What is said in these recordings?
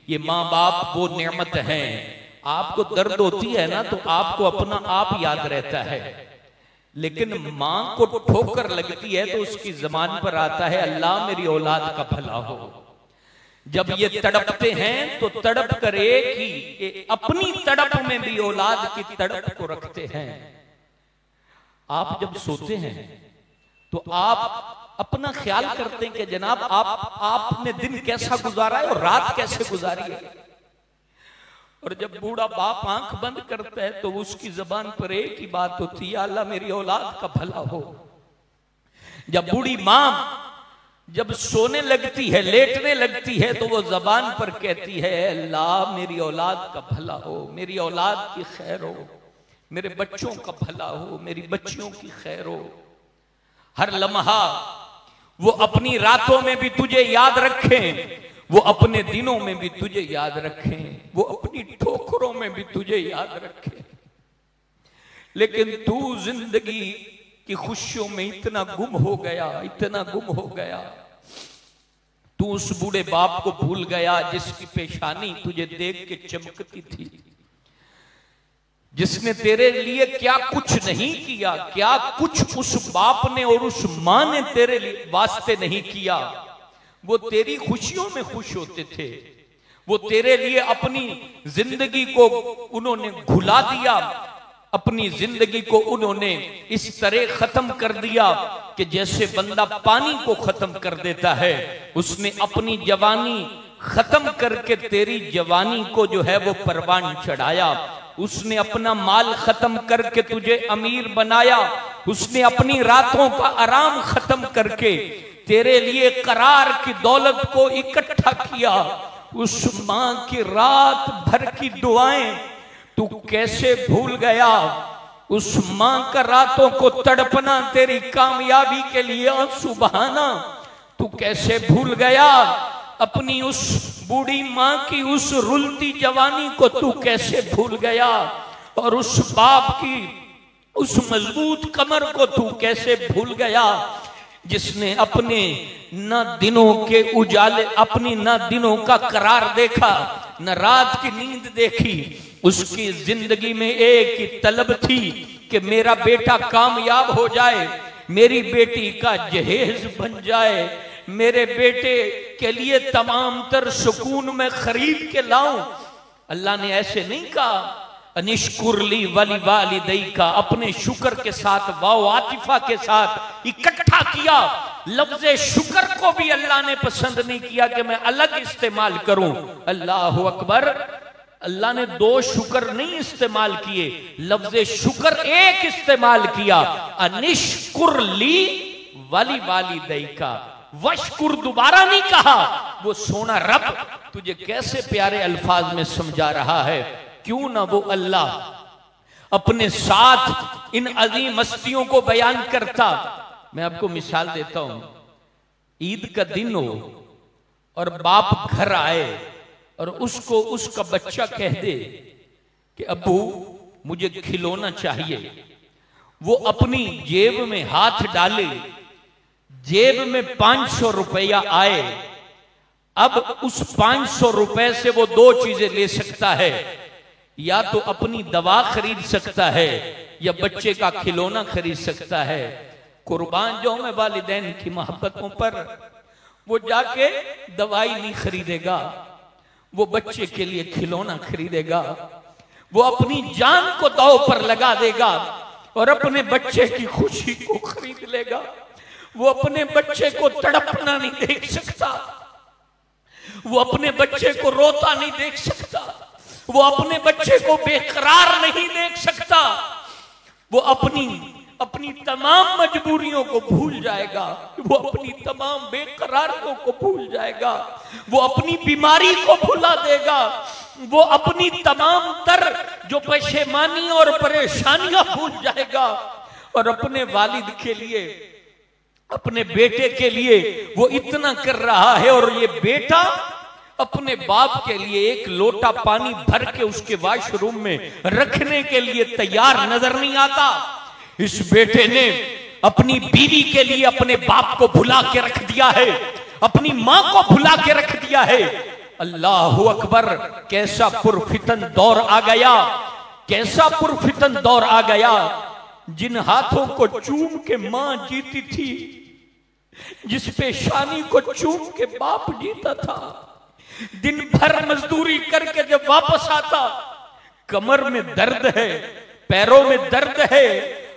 ये माँ बाप वो नेमत है। आपको दर्द होती है ना तो आपको अपना आप याद रहता है, लेकिन माँ को ठोकर लगती है तो उसकी ज़बान पर आता है अल्लाह मेरी औलाद का भला हो। जब ये तड़पते हैं तो तड़प कर एक ही अपनी तड़प में भी औलाद की तड़प को रखते हैं। आप जब सोते हैं तो आप अपना ख्याल करते हैं कि जनाब आपने दिन कैसा गुजारा है और रात कैसे गुजारी है। और जब बूढ़ा बाप आंख बंद करता है तो उसकी जबान पर एक ही बात होती है अल्लाह मेरी औलाद का भला हो। जब बूढ़ी माँ जब सोने लगती है, लेटने लगती है, तो वो जबान पर कहती है अल्लाह मेरी औलाद का भला हो, मेरी औलाद की खैर हो, मेरे बच्चों का भला हो, मेरी बच्चियों की खैर हो। हर लम्हा वो अपनी रातों में भी तुझे याद रखें, वो अपने दिनों में भी तुझे याद रखें, वो अपनी ठोकरों में भी तुझे याद रखें। लेकिन तू जिंदगी की खुशियों में इतना गुम हो गया, इतना गुम हो गया। तू उस बूढ़े बाप को भूल गया जिसकी पेशानी तुझे देख के चमकती थी, जिसने तेरे लिए क्या कुछ नहीं किया, क्या कुछ उस बाप ने और उस मां ने तेरे लिए वास्ते नहीं किया। वो तेरी खुशियों में खुश होते थे, वो तेरे लिए अपनी जिंदगी को उन्होंने घुला दिया, अपनी जिंदगी को उन्होंने इस तरह खत्म कर दिया कि जैसे बंदा पानी को खत्म कर देता है। उसने अपनी जवानी खत्म करके तेरी जवानी को जो है वो परवान चढ़ाया। उसने अपना माल खत्म करके तुझे अमीर बनाया। उसने अपनी रातों का आराम खत्म करके तेरे लिए करार की दौलत को इकट्ठा किया। उस मां की रात भर की दुआएं तू कैसे भूल गया? उस मां का रातों को तड़पना, तेरी कामयाबी के लिए आंसू बहाना तू कैसे भूल गया? अपनी उस बूढ़ी मां की उस रुलती जवानी को तू कैसे भूल गया? और उस बाप की उस मजबूत कमर को तू कैसे भूल गया जिसने अपने न दिनों के उजाले, अपनी न दिनों का करार देखा, न रात की नींद देखी। उसकी जिंदगी में एक ही तलब थी कि मेरा बेटा कामयाब हो जाए, मेरी बेटी का जहेज बन जाए, मेरे बेटे के लिए तमाम तर सुकून में खरीद के लाऊं। अल्लाह ने ऐसे नहीं कहा अनिश्कुरली वली वालिदै का अपने शुक्र के साथ वाओ आतिफा के साथ इकट्ठा किया। लफ्ज शुक्र को भी अल्लाह ने पसंद नहीं किया कि मैं अलग इस्तेमाल करूं। अल्लाह अकबर। अल्लाह ने दो शुक्र नहीं इस्तेमाल किए, लफ्ज शुक्र एक इस्तेमाल किया, अनिश्कुरली वली वालिदै का। वशकुर दोबारा नहीं कहा। वो सोना रब तुझे कैसे प्यारे अल्फाज में समझा रहा है। क्यों ना वो अल्लाह अपने साथ इन अजीम हस्तियों को बयान करता। मैं आपको मिसाल देता हूं, ईद का दिन हो और बाप घर आए और उसको उसका बच्चा कह दे कि अब्बू मुझे खिलौना चाहिए। वो अपनी जेब में हाथ डाले, जेब में 500 रुपया आए। अब उस 500 रुपए से वो दो चीजें ले सकता है, या तो अपनी दवा खरीद सकता है या बच्चे का खिलौना खरीद सकता है। कुर्बान जो मैं वालिदैन की मोहब्बतों पर, वो जाके दवाई नहीं खरीदेगा, वो बच्चे के लिए खिलौना खरीदेगा। वो अपनी जान को दांव पर लगा देगा और अपने बच्चे की खुशी को खरीद लेगा। वो अपने बच्चे को तड़पना नहीं देख सकता, वो अपने बच्चे को रोता नहीं देख सकता, वो अपने बच्चे को बेकरार नहीं देख सकता। वो अपनी तमाम मजबूरियों को भूल जाएगा, वो अपनी तमाम बेकरारियों को भूल जाएगा, वो अपनी बीमारी को भुला देगा, वो अपनी तमाम तर जो परेशानी और परेशानियां भूल जाएगा और अपने वालिद के लिए, अपने बेटे के लिए वो इतना कर रहा है। और ये बेटा अपने बाप के लिए एक लोटा पानी भर के उसके वॉशरूम में रखने के लिए तैयार नजर नहीं आता। इस बेटे ने अपनी बीवी के लिए अपने बाप को भुला के रख दिया है, अपनी मां को भुला के रख दिया है। अल्लाहु अकबर, कैसा पुरफितन दौर आ गया, कैसा पुरफितन दौर आ गया। जिन हाथों को चूम के मां जीती थी, जिस पेशानी को चूम के बाप जीता था, दिन भर मजदूरी करके जब वापस आता, कमर में दर्द है, पैरों में दर्द है,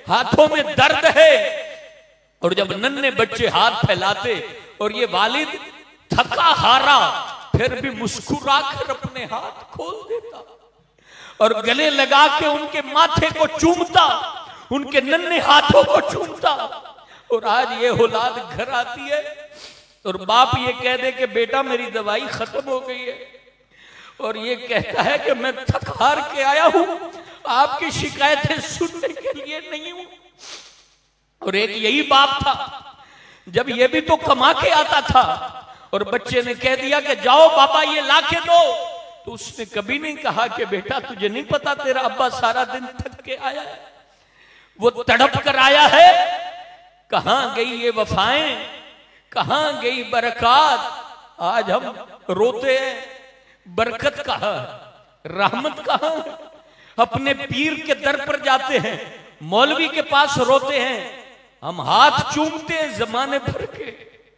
हाथों में दर्द है। और जब नन्हे बच्चे हाथ फैलाते और ये वालिद थका हारा फिर भी मुस्कुरा कर अपने हाथ खोल देता और गले लगा के उनके माथे को चूमता, उनके नन्हे हाथों को चूमता। और आज ये औलाद घर आती है और बाप ये कह दे कि बेटा मेरी दवाई खत्म हो गई है, और ये कहता है कि मैं थक हार के आया हूं, आपकी शिकायतें सुनने के लिए नहीं हूं। और एक यही बाप था, जब ये भी तो कमा के आता था और बच्चे ने कह दिया कि जाओ बाबा ये ला के दो, तो उसने कभी नहीं कहा कि बेटा तुझे नहीं पता तेरा अब्बा सारा दिन थक के आया है, वो तड़प कर आया है। कहां गई ये वफाएं, कहां गई बरकत। आज हम रोते हैं, बरकत कहां, रहमत कहां। अपने पीर के दर पर जाते हैं, मौलवी के पास रोते हैं, हम हाथ चूमते हैं जमाने भर के,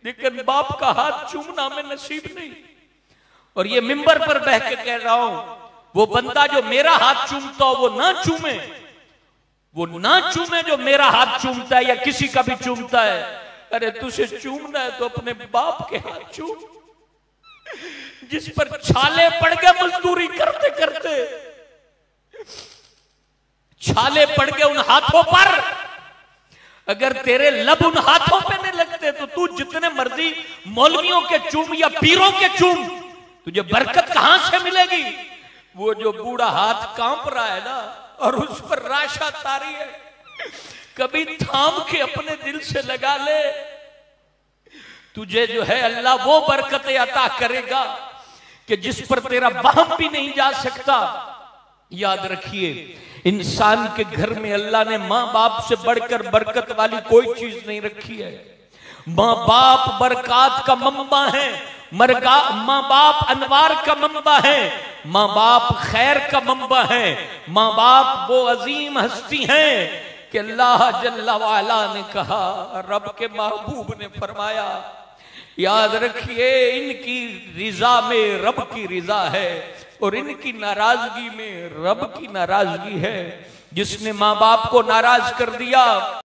लेकिन बाप का हाथ चूमना हमें नसीब नहीं। और ये मिंबर पर बह के कह रहा हूं, वो बंदा जो मेरा हाथ चूमता हो वो ना चूमे, वो ना चूमे जो मेरा हाथ चूमता है या किसी का भी चूमता है। अरे तुझे चूमना है तो अपने बाप के हाथ चूम, जिस पर छाले पड़ गए मजदूरी करते करते, छाले पड़ गए उन हाथों पर। अगर तेरे लब उन हाथों पे नहीं लगते तो तू जितने मर्जी मौलवियों के चूम या पीरों के चूम, तुझे बरकत कहां से मिलेगी। वो जो बूढ़ा हाथ कांप रहा है ना और उस पर राशा तारी है, कभी थाम के अपने दिल से लगा ले, तुझे जो है अल्लाह वो बरकत अता करेगा कि जिस पर तेरा वहम भी नहीं जा सकता। याद रखिए, इंसान के घर में अल्लाह ने मां बाप से बढ़कर बरकत वाली कोई चीज नहीं रखी है। मां बाप बरकत का मंबा है, मां बाप अनवार का मंबा है, मां बाप खैर का मंबा है, मां बाप वो अजीम हस्ती हैं कि अल्लाह जल्ला वाला ने कहा, रब के महबूब ने फरमाया, याद रखिए इनकी रिजा में रब की रिजा है और इनकी नाराजगी में रब की नाराजगी है। जिसने मां बाप को नाराज कर दिया